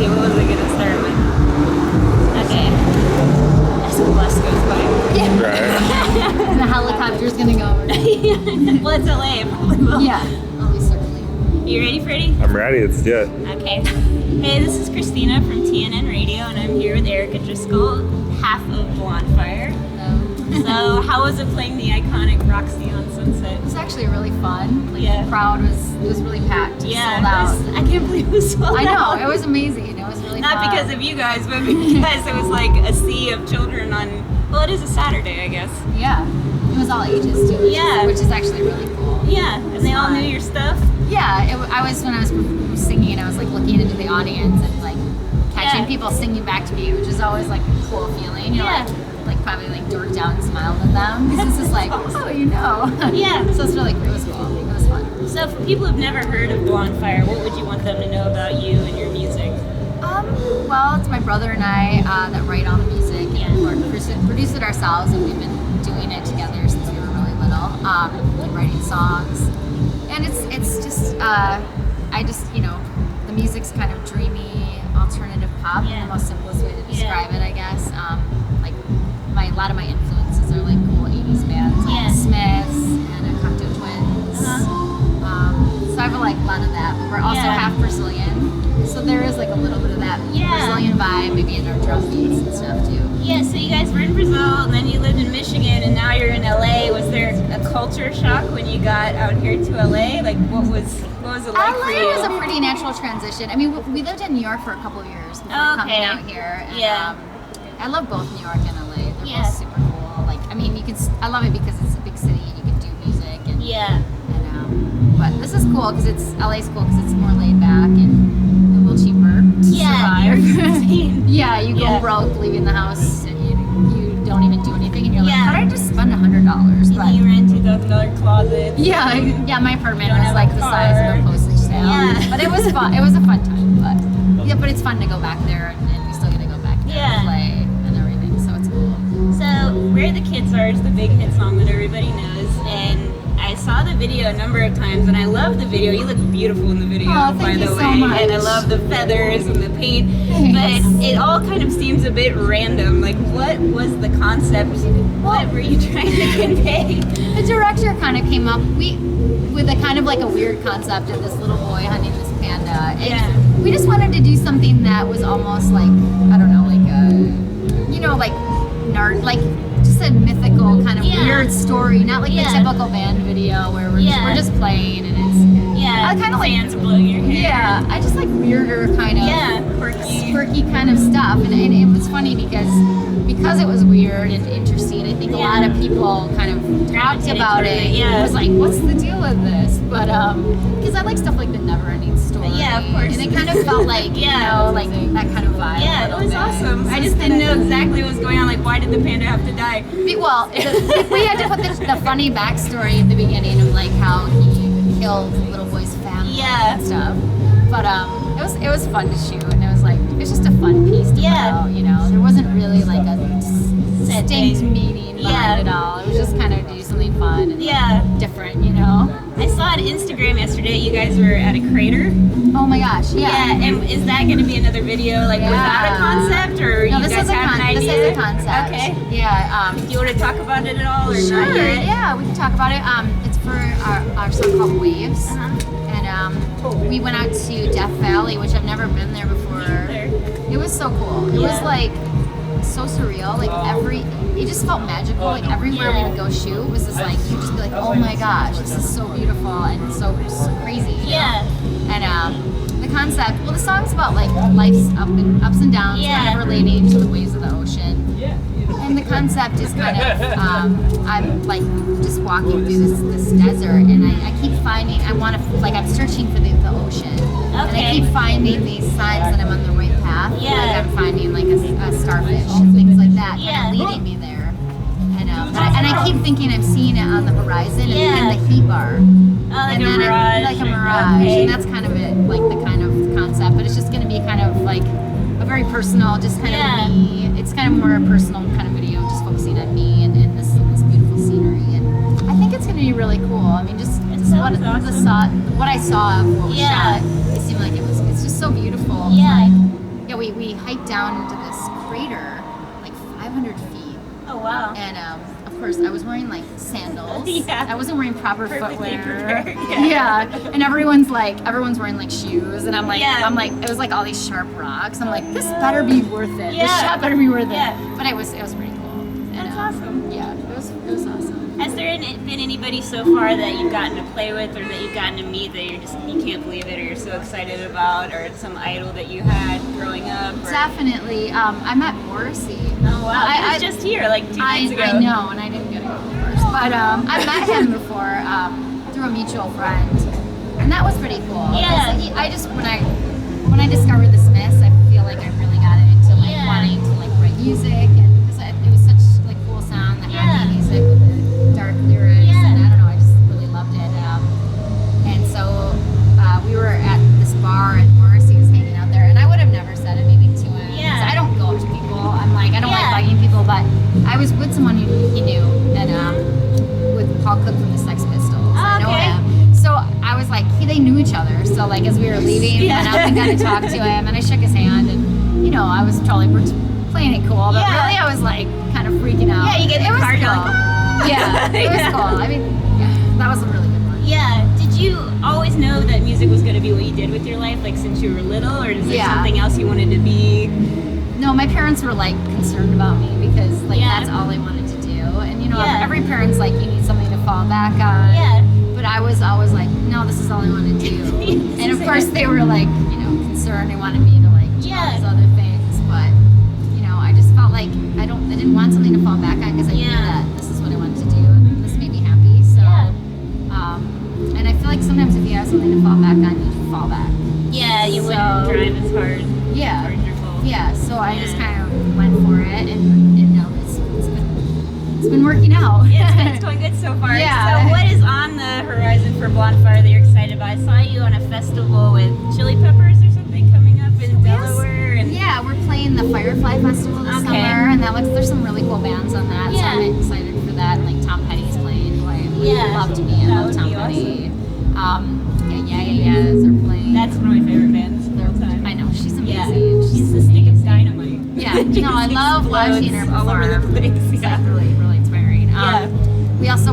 see, what was I going to start with? Okay. As a bus goes by. Yeah. Right. And the helicopter's gonna go over. Well, it's LA. It probably will. Yeah. Always circling. You ready, Freddie? I'm ready. Let's do it. Okay. Hey, this is Christina from TNN Radio, and I'm here with Erica Driscoll, half of Blondfire. Hello. So, how was it playing the iconic Roxy on Sunset? It was actually really fun. Like, Yeah. The crowd was really packed. Yeah, sold out. I can't believe it was sold I know. out. It was amazing. It was really Not fun. because of you guys, but because it was like a sea of children on, well, it is a Saturday, I guess. Yeah. It was all ages too. Yeah. Which is actually really cool. Yeah, and they all knew your stuff. Yeah. When I was singing, I was like looking into the audience and like catching Yeah. people singing back to me, which is always like a cool feeling. You know, Yeah. like probably like dorked out and smiled at them. Because it's just like, oh, you know. Yeah. So it's really cool. It was cool. It was fun. So for people who've never heard of Blondfire, what would you want them to know about you and your music? Well, it's my brother and I that write all the music and produce it ourselves, and we've been doing it together since we were really little, and writing songs. And it's just I just, you know, the music's kind of dreamy alternative pop in the most simplest way to describe it, I guess. Like a lot of my influences are like cool 80s bands, like the Smiths and the Cocteau Twins. So I have like a lot of that, but we're also half Brazilian, so there is like a little bit of that Brazilian vibe, maybe in our drum beats and stuff too. Yeah, so you guys were in Brazil, and then you lived in Michigan, and now you're in LA. Was there a culture shock when you got out here to LA? Like, what was it like for you? LA was a pretty natural transition. I mean, we lived in New York for a couple of years before coming out here. And, I love both New York and LA. They're both super cool. Like, I mean, I love it because it's a big city and you can do music. And, but this is cool because LA's cool because it's more laid back and a little cheaper to survive. Yeah, you go broke leaving the house and you don't even do anything and you're like, how did I just spend $100? But you rent $2,000 closet. Yeah, my apartment was like the size of a postage stamp. Yeah. But it was fun. It was a fun time. But it's fun to go back there and we still get to go back there and play and everything. So it's cool. So Where the Kids Are is the big hit song that everybody knows, and I saw the video a number of times, and I love the video. You look beautiful in the video, by the way. So much. And I love the feathers and the paint. Thanks. But it all kind of seems a bit random. Like, what was the concept? What were you trying to convey? The director kind of came up with a kind of like a weird concept of this little boy hunting this panda. And we just wanted to do something that was almost like, I don't know, like a, you know, like just a mythical kind of weird story, not like the typical band video where we're just playing and it's I kind of like fans blow your hair. Yeah, I just like weirder kind of quirky kind of stuff, and it was funny because it was weird and interesting. I think a lot of people kind of talked about it. It was like, what's the deal with this? But because I like stuff like the Never-Ending Story. Yeah, of course. And it kind of felt like you know, like that kind of vibe. Yeah, it was awesome. I just didn't know exactly what was going on. Like, why did the panda have to die? Well, we had to put the funny backstory at the beginning of like how he killed the little boy's family and stuff. But it was fun to shoot, and it was just a fun piece to put out. You know, there wasn't really like a distinct meaning behind it all. It was just kind of do something fun and different, you know. I saw on Instagram yesterday you guys were at a crater. Oh my gosh, yeah. And is that going to be another video like without a concept, or no, you guys have an idea? This is a concept. Okay. Yeah. Do you want to talk about it at all, or sure, not yet? Yeah, we can talk about it. It's for our song called Waves. And we went out to Death Valley, which I've never been there before. It was so cool. It was like so surreal. Like it just felt magical. Like everywhere we would go shoot was just like, you'd just be like, oh my gosh, this is so beautiful and so crazy. You know? And the concept, well, the song's about like life's ups and downs, kind of relating to the waves of the ocean. And the concept is kind of, I'm like just walking through this desert, and I keep finding, I'm searching for the ocean. And I keep finding these signs that I'm on the right path. Like I'm finding like a starfish and things like that, kind of leading me there. And I keep thinking I'm seeing it on the horizon and the heat bar. Like a mirage. Like a mirage. And that's kind of it, like the kind of concept. But it's just going to be kind of like a very personal, just kind of me. It's kind of more a personal kind of video, just focusing on me and this beautiful scenery. And I think it's going to be really cool. I mean, just what I saw of what was shot, it seemed like it's just so beautiful. Yeah. Yeah, we hiked down into this crater, like 500 feet. Oh, wow. And of course, I was wearing like sandals. Yeah. I wasn't wearing proper Perfectly footwear. prepared, Yeah. And everyone's wearing like shoes, and I'm like, Yeah. it was like all these sharp rocks. I'm like, this better be worth it. Yeah. This shot better be worth it. Yeah. But it was pretty cool. And, That's awesome. Yeah, it was awesome. Has there been anybody so far that you've gotten to play with or that you've gotten to meet that you can't believe it or you're so excited about, or some idol that you had growing up? Or... Definitely. I met Morrissey. Oh, wow. He was just here like 2 nights ago. I know, and I didn't get to go first. But I met him before through a mutual friend, and that was pretty cool. Yeah. When I discovered the Smiths, I feel like I really got into like wanting to like write music, and because it was such like cool sound, the happy music with the dark lyrics, and I don't know, I just really loved it. And so we were at this bar, and Morrissey was hanging out there, and I would have never said anything to him. Yeah. 'Cause I don't go up to people. I'm like, I don't like bugging people, but I was with someone who he knew, and with Paul Cook from the Sex Pistols. I know him. So I was like, they knew each other. So like as we were leaving, we went up and got to talk to him, and I shook his hand, and I was totally playing it cool, but really I was like kind of freaking out. Yeah, you get the card, you're like, ah! Yeah, it was cool. I mean, that was a really good one. Yeah. Did you always know that music was going to be what you did with your life, like since you were little, or is there something else you wanted to be? No, my parents were like concerned about me because like that's all they wanted to do, and every parent's like, you need something to fall back on. Yeah. But I was always like, no, this is all I want to do. And of course they were like, concerned. They wanted me to like do all these other things, but I just felt like I didn't want something to fall back on because I knew that this is what I wanted to do, and this made me happy. So, and I feel like sometimes if you have something to fall back on, you fall back. Yeah, you wouldn't drive as hard. Yeah. Towards your goal. Yeah. So I just kind of went for it, and it's been working out. It's going good so far. Yeah. So what is on the horizon for Blondfire that you're excited about? I saw you on a festival with Chili Peppers or something coming up in Delaware. And yeah, we're playing the Firefly Festival this summer, and there's some really cool bands on that. So I'm excited for that. And like Tom Petty's playing, who I would love to be in. I love Tom Petty. Yeahs are playing. That's one of my favorite bands. I know, she's amazing. Yeah. She's the stick of dynamite. Yeah, no, I love watching her all over the perform. place. It's like really inspiring.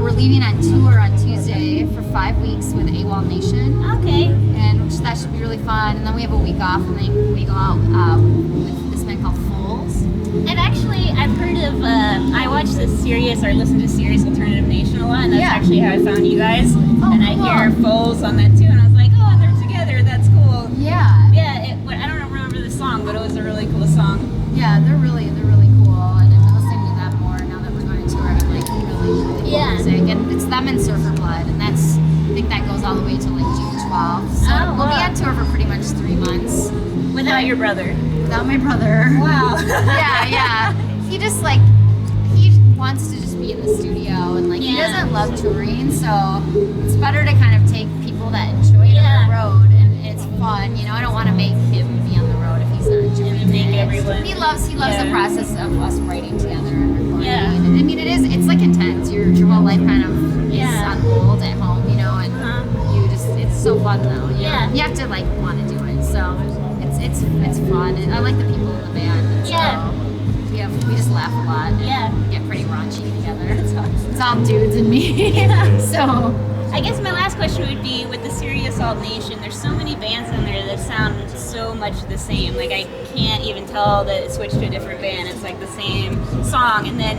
We're leaving on tour on Tuesday for 5 weeks with AWOL Nation. Okay. And that should be really fun. And then we have a week off, and then we go out with this band called Foals. I've heard of, I watch listen to Sirius Alternative Nation a lot, and that's actually how I found you guys. And I hear Foals on that too, and I was like, oh, they're together, that's cool. Yeah. Yeah, I don't remember the song, but it was a really cool song. Yeah, they're really cool, and I've been listening to them more now that we're going to tour. I'm like really cool music, and it's them and Surfer Blood, and I think that goes all the way to like June 12th. So we'll be on tour for pretty much 3 months. Without your brother. Without my brother. Wow. Yeah. He just he wants to just be in the studio, and he doesn't love touring, so it's better to kind of take people that enjoy it on the road, and it's fun. I don't want to make him be on the road if he's not enjoying it. He loves the process of us writing together and recording. Yeah. And I mean, it's like intense. Your whole life kind of is on hold at home, and it's so fun though. You have to want to do it. So it's fun, and I like the people in the band. And so we just laugh a lot. And get pretty raunchy together. It's all dudes and me. So I guess my last question would be, with the Sirius Alt Nation, there's so many bands in there that sound so much the same. Like, I can't even tell that it switched to a different band. It's like the same song, and then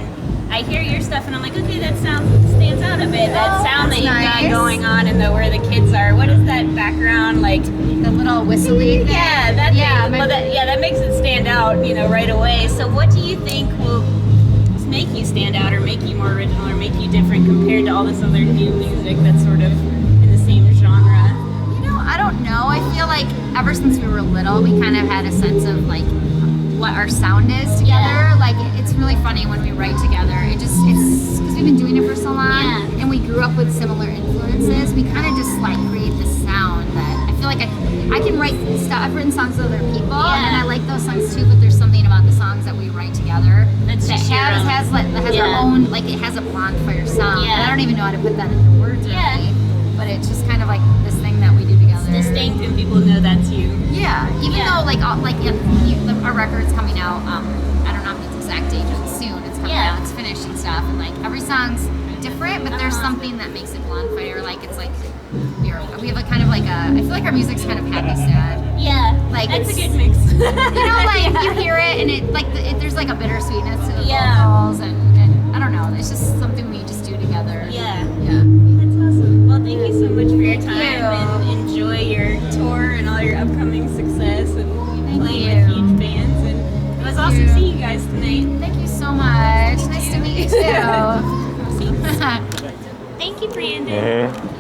I hear your stuff and I'm like, okay, that sound stands out a bit. That sound that you've got going on and where the kids are. What is that background like? The little whistly thing. Yeah, that makes it stand out, right away. So what do you think will make you stand out, or make you more original, or make you different compared to all this other new music that's sort of in the same genre? I don't know. I feel like ever since we were little, we kind of had a sense of what our sound is together. It's really funny when we write together. It's because we've been doing it for so long, and we grew up with similar influences. We kind of just create this sound that I feel like I can write stuff. I've written songs with other people, and I like those songs too. But there's something about the songs that we write together that has our own. It has a Blondfire sound. And I don't even know how to put that into words really. But it's just kind of this thing that we do together. It's distinct, and people know that's you. Yeah, even Yeah. though our record's coming out, I don't know the exact date, but soon it's coming out, it's finished and stuff, and like every song's different, but there's something that makes it Blondfire. Like it's like we have a kind of like I feel like our music's kind of happy sad. Yeah, Like that's a it's- good mix. You know, like you hear it and it like there's like a bittersweetness to the Yeah. vocals, and I don't know, it's just something we just do together. Yeah. Yeah. That's awesome. Well, thank you so much for your Thank time you. and enjoy your tour and all your upcoming success and playing you. with huge bands. And it was awesome you. to see you guys tonight. Thank you so much. Nice to meet you too. Thank you, Brandon. Mhm.